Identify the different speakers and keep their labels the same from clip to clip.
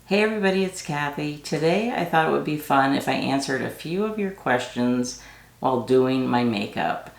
Speaker 1: Hey everybody, it's Cathy. Today I thought it would be fun if I answered a few of your questions while doing my makeup.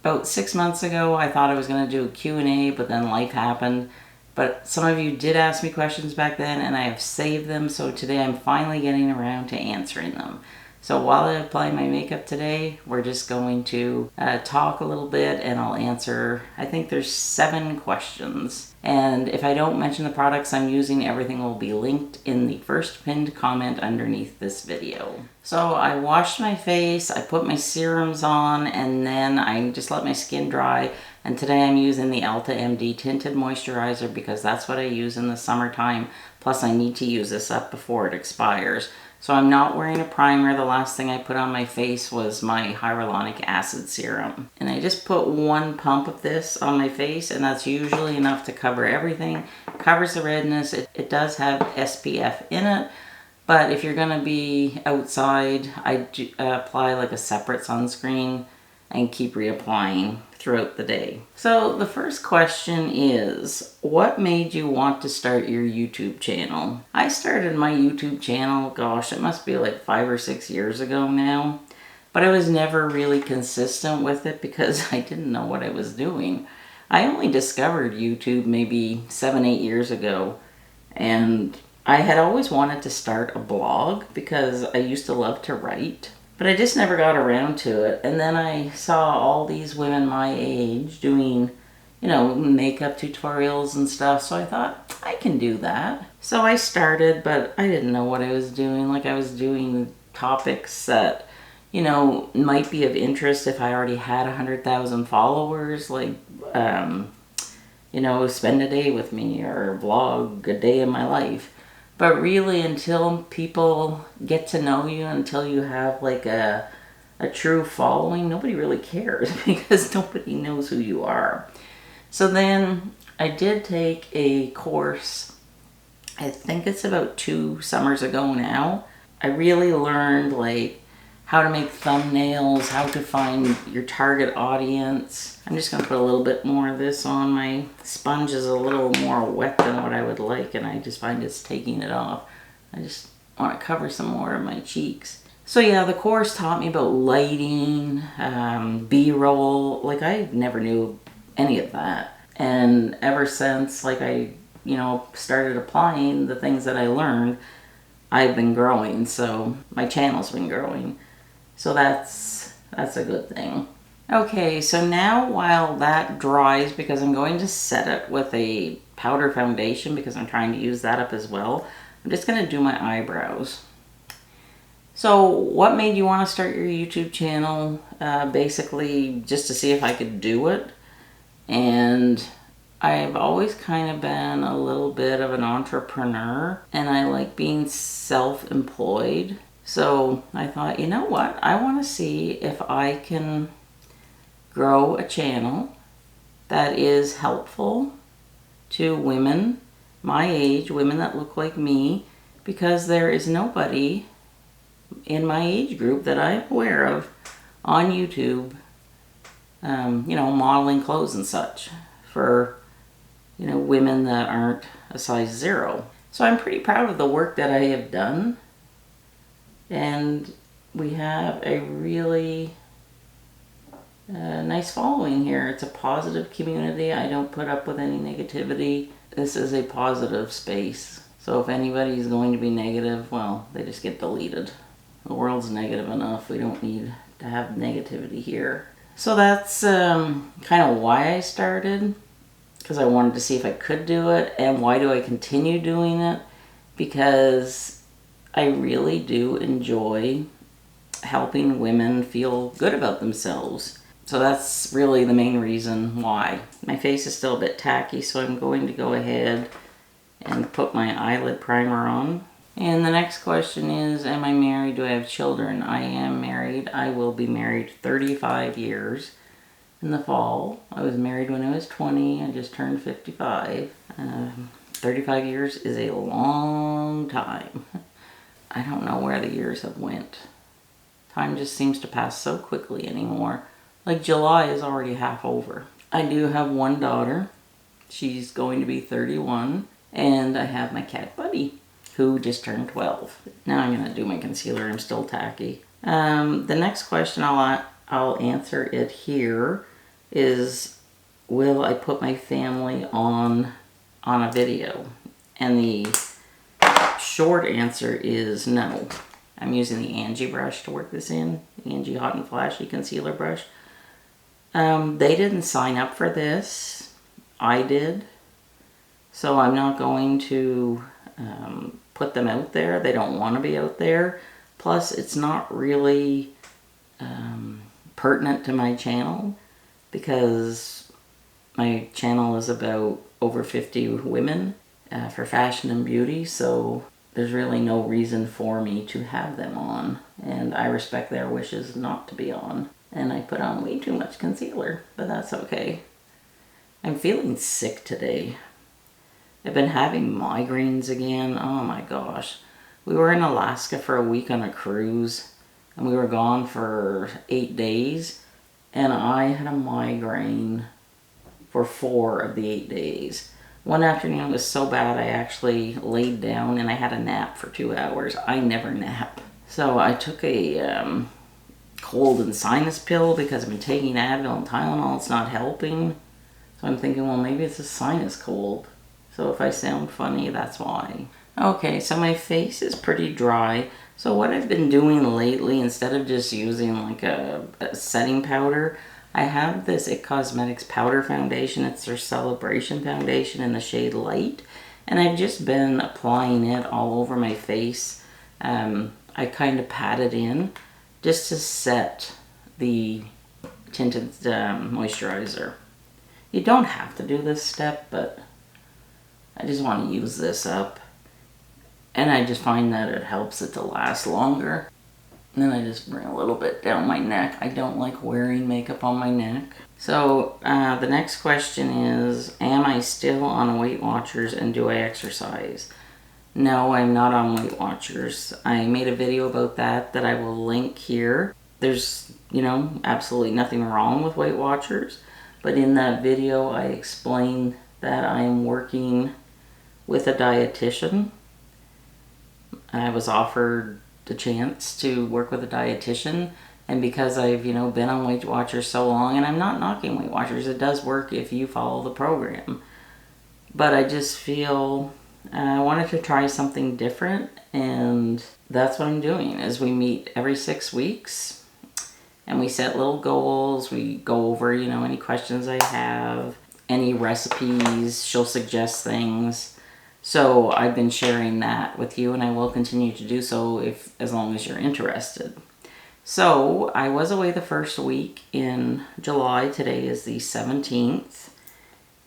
Speaker 1: About 6 months ago I thought I was going to do a Q&A, but then life happened. But some of you did ask me questions back then and I have saved them, so today I'm finally getting around to answering them. So while I apply my makeup today, we're just going to talk a little bit and I'll answer, I think there's 7 questions. And if I don't mention the products I'm using, everything will be linked in the first pinned comment underneath this video. So I washed my face, I put my serums on, and then I just let my skin dry. And today I'm using the Ulta MD Tinted Moisturizer because that's what I use in the summertime. Plus I need to use this up before it expires. So I'm not wearing a primer. The last thing I put on my face was my hyaluronic acid serum. And I just put 1 pump of this on my face, and that's usually enough to cover everything. Covers the redness. It does have SPF in it, but if you're gonna be outside, I apply like a separate sunscreen and keep reapplying throughout the day. So the first question is, what made you want to start your YouTube channel? I started my YouTube channel, gosh, it must be like 5 or 6 years ago now, but I was never really consistent with it because I didn't know what I was doing. I only discovered YouTube maybe 7, 8 years ago, and I had always wanted to start a blog because I used to love to write. But I just never got around to it. And then I saw all these women my age doing, makeup tutorials and stuff. So I thought, I can do that. So I started, but I didn't know what I was doing. Like I was doing topics that, might be of interest if I already had 100,000 followers. Like, spend a day with me or vlog a day in my life. But really, until people get to know you, until you have like a true following, nobody really cares because nobody knows who you are. So then I did take a course, I think it's about 2 summers ago now. I really learned like how to make thumbnails, how to find your target audience. I'm just gonna put a little bit more of this on. My sponge is a little more wet than what I would like, and I just find it's taking it off. I just want to cover some more of my cheeks. So yeah, the course taught me about lighting, B-roll. Like I never knew any of that. And ever since like I, started applying the things that I learned, I've been growing. So my channel's been growing. So that's a good thing. Okay, so now while that dries, because I'm going to set it with a powder foundation because I'm trying to use that up as well, I'm just going to do my eyebrows. So what made you want to start your YouTube channel? Basically just to see if I could do it. And I've always kind of been a little bit of an entrepreneur, and I like being self-employed. So I thought, you know what? I want to see if I can grow a channel that is helpful to women my age, women that look like me, because there is nobody in my age group that I'm aware of on YouTube, modeling clothes and such for, women that aren't a size 0. So I'm pretty proud of the work that I have done. And we have a really nice following here. It's a positive community. I don't put up with any negativity. This is a positive space. So if anybody's going to be negative, well, they just get deleted. The world's negative enough. We don't need to have negativity here. So that's kind of why I started, because I wanted to see if I could do it. And why do I continue doing it? Because I really do enjoy helping women feel good about themselves. So that's really the main reason why. My face is still a bit tacky, so I'm going to go ahead and put my eyelid primer on. And the next question is, am I married? Do I have children? I am married. I will be married 35 years in the fall. I was married when I was 20. I just turned 55. 35 years is a long time. I don't know where the years have went. Time just seems to pass so quickly anymore. Like July is already half over. I do have 1 daughter. She's going to be 31. And I have my cat Buddy. who just turned 12. Now I'm gonna do my concealer. I'm still tacky. The next question I'll answer it here is, will I put my family on a video? And the short answer is no. I'm using the Angie brush to work this in, the Angie Hot and Flashy Concealer Brush. They didn't sign up for this. I did. So I'm not going to put them out there. They don't want to be out there. Plus, it's not really pertinent to my channel because my channel is about over 50 women for fashion and beauty. So there's really no reason for me to have them on. And I respect their wishes not to be on. And I put on way too much concealer, but that's okay. I'm feeling sick today. I've been having migraines again. Oh my gosh. We were in Alaska for a week on a cruise, and we were gone for 8 days, and I had a migraine for 4 of the 8 days. One afternoon it was so bad I actually laid down and I had a nap for 2 hours. I never nap. So I took a cold and sinus pill because I've been taking Advil and Tylenol. It's not helping. So I'm thinking, well, maybe it's a sinus cold. So if I sound funny, that's why. Okay, so my face is pretty dry. So what I've been doing lately, instead of just using like a setting powder, I have this IT Cosmetics powder foundation. It's their Celebration foundation in the shade Light. And I've just been applying it all over my face. I kind of pat it in just to set the tinted moisturizer. You don't have to do this step, but I just want to use this up. And I just find that it helps it to last longer. And then I just bring a little bit down my neck. I don't like wearing makeup on my neck. So the next question is, am I still on Weight Watchers and do I exercise? No, I'm not on Weight Watchers. I made a video about that I will link here. There's, absolutely nothing wrong with Weight Watchers. But in that video, I explained that I am working with a dietitian. I was offered the chance to work with a dietitian, and because I've, been on Weight Watchers so long, and I'm not knocking Weight Watchers, it does work if you follow the program. But I just feel I wanted to try something different, and that's what I'm doing, is we meet every 6 weeks, and we set little goals. We go over, any questions I have, any recipes. She'll suggest things. So I've been sharing that with you, and I will continue to do so as long as you're interested. So I was away the first week in July. Today is the 17th.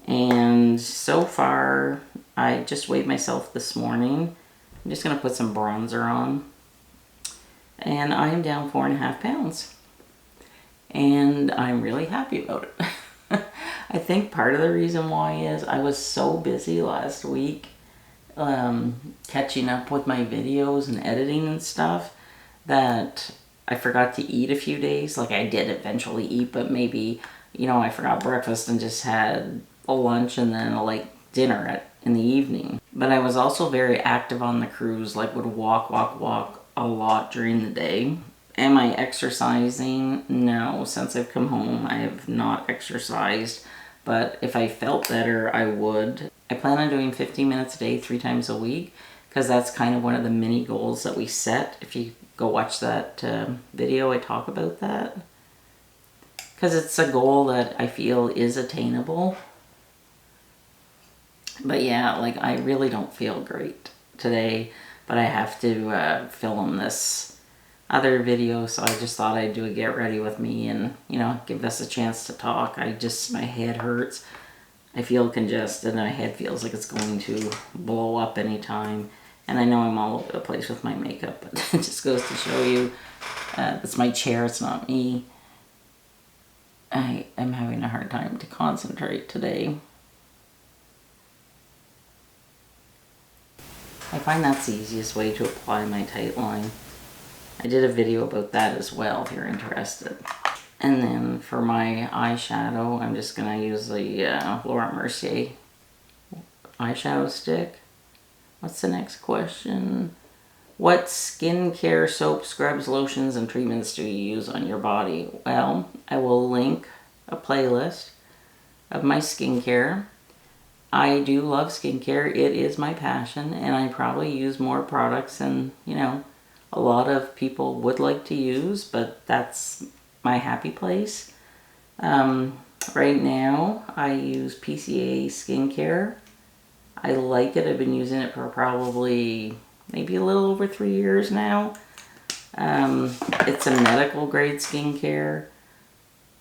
Speaker 1: And so far, I just weighed myself this morning. I'm just going to put some bronzer on. And I am down 4.5 pounds. And I'm really happy about it. I think part of the reason why is I was so busy last week catching up with my videos and editing and stuff that I forgot to eat a few days. Like, I did eventually eat, but maybe, I forgot breakfast and just had a lunch and then a late dinner in the evening. But I was also very active on the cruise, like would walk a lot during the day. Am I exercising? No, since I've come home I have not exercised, but if I felt better I would. I plan on doing 15 minutes a day 3 times a week, because that's kind of one of the mini goals that we set. If you go watch that video, I talk about that, because it's a goal that I feel is attainable. But yeah, like, I really don't feel great today, but I have to film this other video, so I just thought I'd do a get ready with me and, give us a chance to talk. My head hurts. I feel congested, and my head feels like it's going to blow up anytime. And I know I'm all over the place with my makeup, but it just goes to show you, it's my chair, it's not me. I am having a hard time to concentrate today. I find that's the easiest way to apply my tight line. I did a video about that as well, if you're interested. And then for my eyeshadow, I'm just going to use the Laura Mercier eyeshadow stick. What's the next question? What skincare soap, scrubs, lotions, and treatments do you use on your body? Well, I will link a playlist of my skincare. I do love skincare. It is my passion, and I probably use more products than, a lot of people would like to use, but that's my happy place. Right now, I use PCA skincare. I like it. I've been using it for probably maybe a little over 3 years now. It's a medical grade skincare.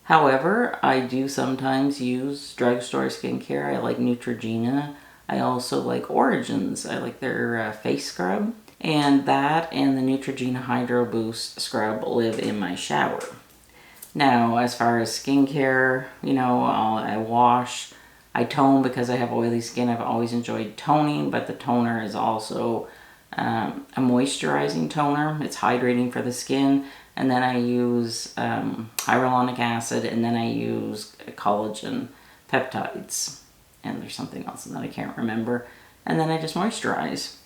Speaker 1: However, I do sometimes use drugstore skincare. I like Neutrogena. I also like Origins. I like their face scrub. And that and the Neutrogena Hydro Boost scrub live in my shower. Now, as far as skincare, I wash. I tone because I have oily skin. I've always enjoyed toning, but the toner is also a moisturizing toner. It's hydrating for the skin. And then I use hyaluronic acid, and then I use collagen peptides. And there's something else that I can't remember. And then I just moisturize.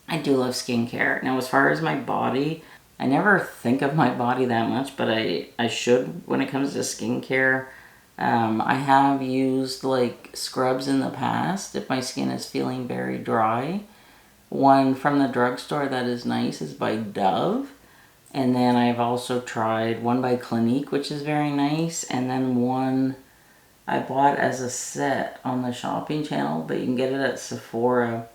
Speaker 1: I do love skincare. Now, as far as my body, I never think of my body that much, but I should when it comes to skincare. I have used like scrubs in the past if my skin is feeling very dry. One from the drugstore that is nice is by Dove. And then I've also tried one by Clinique, which is very nice. And then one I bought as a set on the shopping channel, but you can get it at Sephora.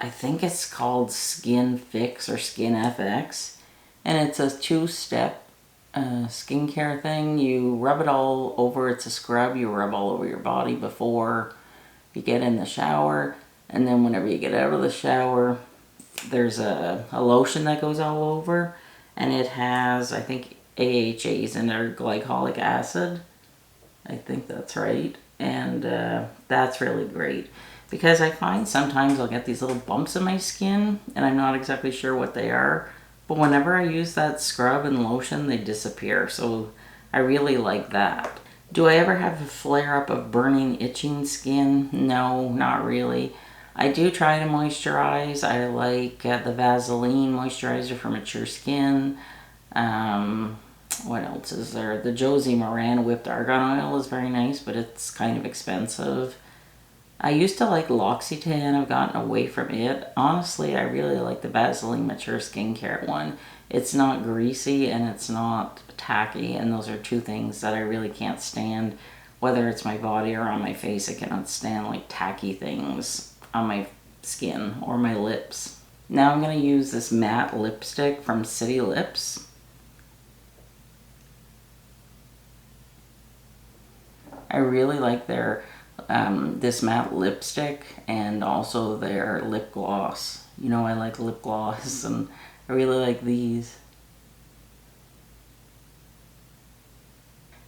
Speaker 1: I think it's called Skin Fix or Skin FX. And it's a 2-step skincare thing. You rub it all over. It's a scrub. You rub all over your body before you get in the shower. And then whenever you get out of the shower, there's a lotion that goes all over. And it has, I think, AHAs in there, glycolic acid. I think that's right. And that's really great. Because I find sometimes I'll get these little bumps in my skin, and I'm not exactly sure what they are. But whenever I use that scrub and lotion, they disappear. So I really like that. Do I ever have a flare-up of burning, itching skin? No, not really. I do try to moisturize. I like the Vaseline moisturizer for mature skin. What else is there? The Josie Moran whipped argan oil is very nice, but it's kind of expensive. I used to like L'Occitane. I've gotten away from it. Honestly, I really like the Vaseline Mature Skincare one. It's not greasy and it's not tacky, and those are two things that I really can't stand. Whether it's my body or on my face, I cannot stand like tacky things on my skin or my lips. Now I'm going to use this matte lipstick from City Lips. I really like their this matte lipstick and also their lip gloss. I like lip gloss and I really like these.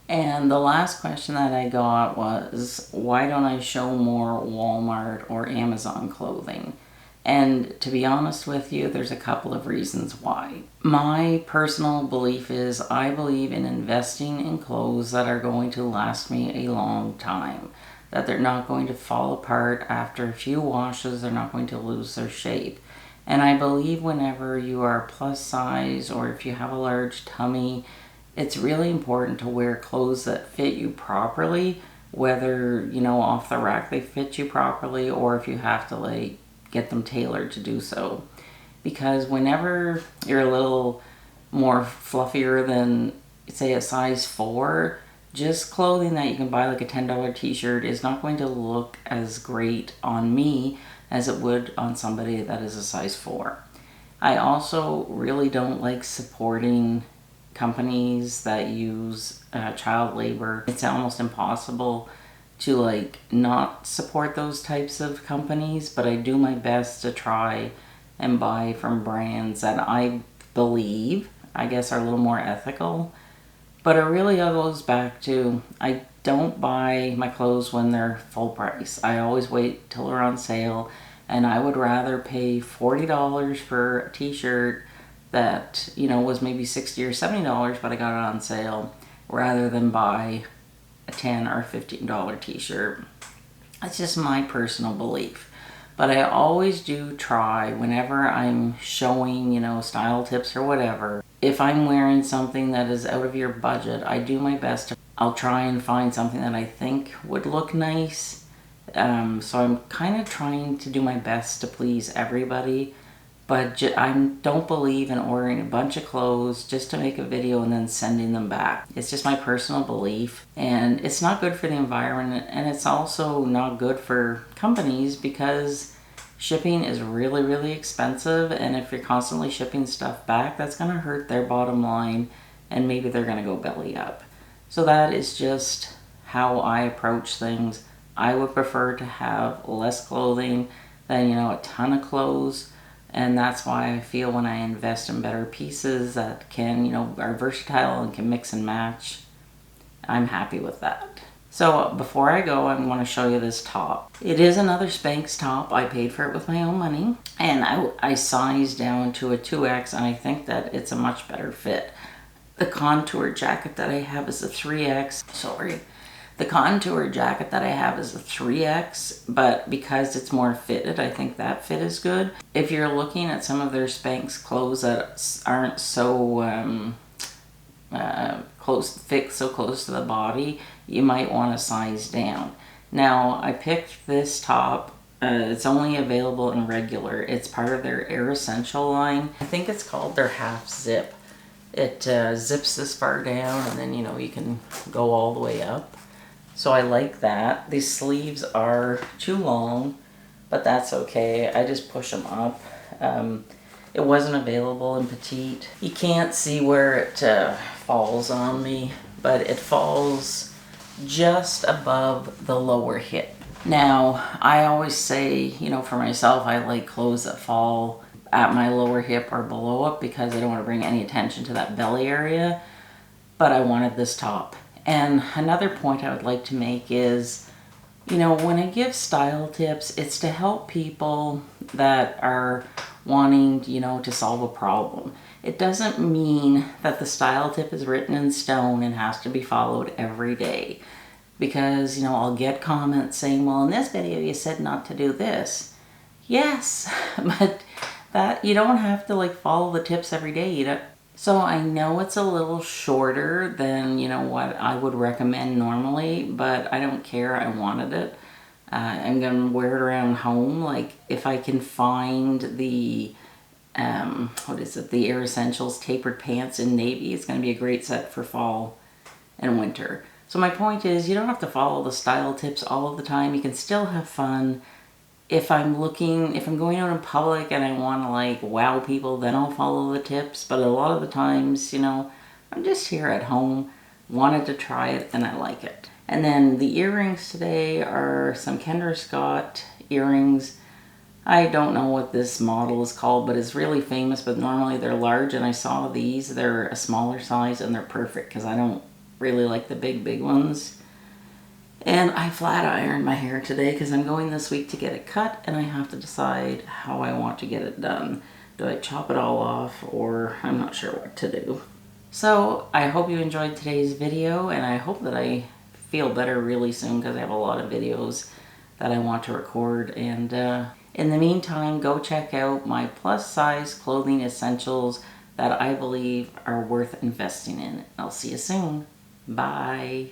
Speaker 1: And the last question that I got was, why don't I show more Walmart or Amazon clothing? And to be honest with you, there's a couple of reasons why. My personal belief is I believe in investing in clothes that are going to last me a long time. That they're not going to fall apart after a few washes, they're not going to lose their shape. And I believe whenever you are plus size or if you have a large tummy, it's really important to wear clothes that fit you properly, whether, off the rack they fit you properly or if you have to get them tailored to do so. Because whenever you're a little more fluffier than, say, a size 4, just clothing that you can buy like a $10 t-shirt is not going to look as great on me as it would on somebody that is a size 4. I also really don't like supporting companies that use child labor. It's almost impossible to not support those types of companies, but I do my best to try and buy from brands that I believe, I guess, are a little more ethical. But it really all goes back to, I don't buy my clothes when they're full price. I always wait till they're on sale, and I would rather pay $40 for a t-shirt that, was maybe $60 or $70, but I got it on sale, rather than buy a $10 or $15 t-shirt. That's just my personal belief. But I always do try whenever I'm showing, style tips or whatever. If I'm wearing something that is out of your budget, I do my best to, I'll try and find something that I think would look nice. So I'm kind of trying to do my best to please everybody. But I don't believe in ordering a bunch of clothes just to make a video and then sending them back. It's just my personal belief, and it's not good for the environment, and it's also not good for companies because shipping is really, really expensive, and if you're constantly shipping stuff back, that's going to hurt their bottom line, and maybe they're going to go belly up. So that is just how I approach things. I would prefer to have less clothing than, a ton of clothes. And that's why I feel when I invest in better pieces that can, are versatile and can mix and match, I'm happy with that. So before I go, I want to show you this top. It is another Spanx top. I paid for it with my own money. And I sized down to a 2X, and I think that it's a much better fit. The contour jacket that I have is a 3X. The contour jacket that I have is a 3X, but because it's more fitted, I think that fit is good. If you're looking at some of their Spanx clothes that aren't so fit so close to the body, you might want to size down. Now, I picked this top. It's only available in regular. It's part of their Air Essential line. I think it's called their half zip. It zips this far down, and then, you can go all the way up. So I like that. These sleeves are too long, but that's okay. I just push them up. It wasn't available in petite. You can't see where it falls on me, but it falls just above the lower hip. Now, I always say, for myself, I like clothes that fall at my lower hip or below it because I don't want to bring any attention to that belly area, but I wanted this top. And another point I would like to make is, when I give style tips, it's to help people that are wanting, to solve a problem. It doesn't mean that the style tip is written in stone and has to be followed every day. Because, I'll get comments saying, well, in this video you said not to do this. Yes, but that you don't have to follow the tips every day. So I know it's a little shorter than, what I would recommend normally, but I don't care. I wanted it. I'm going to wear it around home. If I can find the, the Air Essentials tapered pants in navy, it's going to be a great set for fall and winter. So my point is, you don't have to follow the style tips all of the time. You can still have fun. If I'm going out in public and I want to wow people, then I'll follow the tips. But a lot of the times, I'm just here at home, wanted to try it, and I like it. And then the earrings today are some Kendra Scott earrings. I don't know what this model is called, but it's really famous, but normally they're large. And I saw these, they're a smaller size, and they're perfect because I don't really like the big ones. And I flat ironed my hair today because I'm going this week to get it cut, and I have to decide how I want to get it done. Do I chop it all off, or I'm not sure what to do. So I hope you enjoyed today's video, and I hope that I feel better really soon because I have a lot of videos that I want to record. And in the meantime, go check out my plus size clothing essentials that I believe are worth investing in. I'll see you soon. Bye.